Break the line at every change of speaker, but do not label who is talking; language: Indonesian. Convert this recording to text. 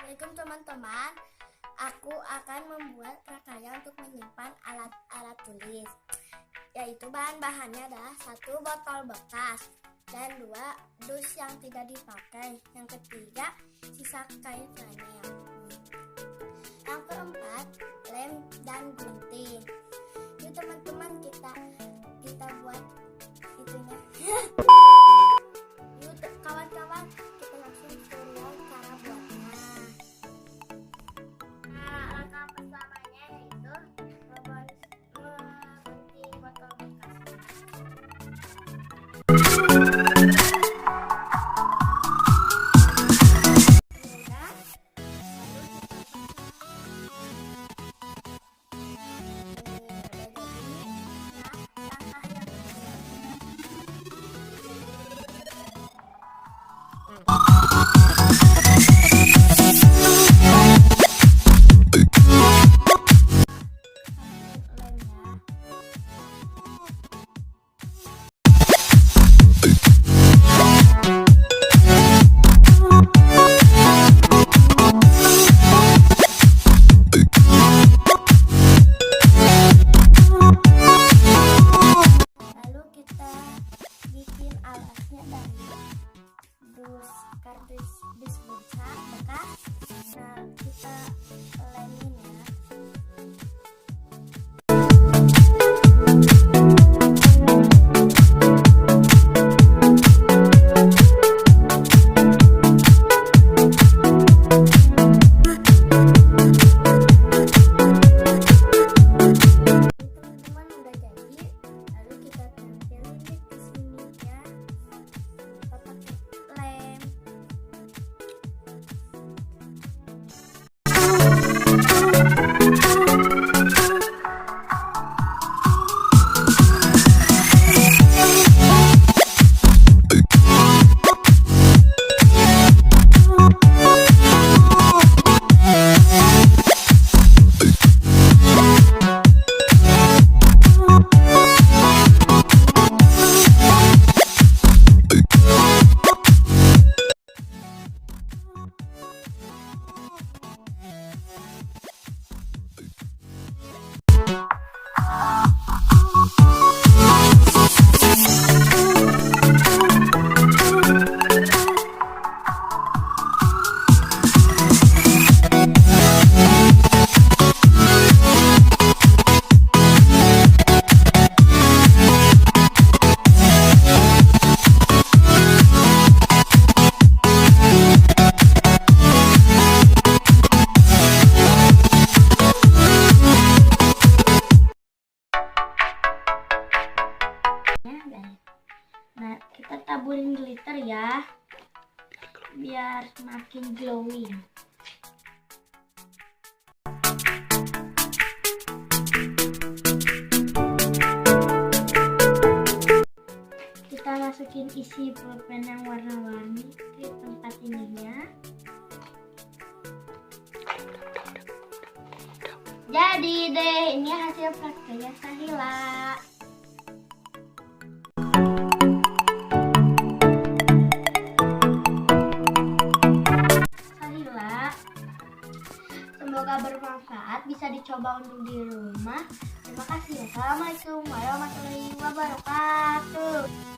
Assalamualaikum teman-teman. Aku akan membuat prakarya untuk menyimpan alat tulis. Yaitu bahan-bahannya adalah 1 botol bekas dan 2 dus yang tidak dipakai. Yang ketiga sisa kain flanel. Yang keempat lem dan gunting. Yuk teman-teman kita buat itunya. Yuk kawan-kawan kita langsung tutorial cara buatnya. Langkah pertamanya yaitu menggunting botol bekas. Kardus bekas. Nah, kita lemin ya. Teman-teman udah jadi, lalu kita tempelin di sini ya. Pakai lem. Nah, kita taburin glitter ya, biar semakin glowing. Kita masukin isi pulpen yang warna-warni ke tempat ininya. Jadi deh, ini hasil prakarya Syahila. Semoga bermanfaat, bisa dicoba untuk di rumah. Terima kasih. Assalamualaikum warahmatullahi wabarakatuh.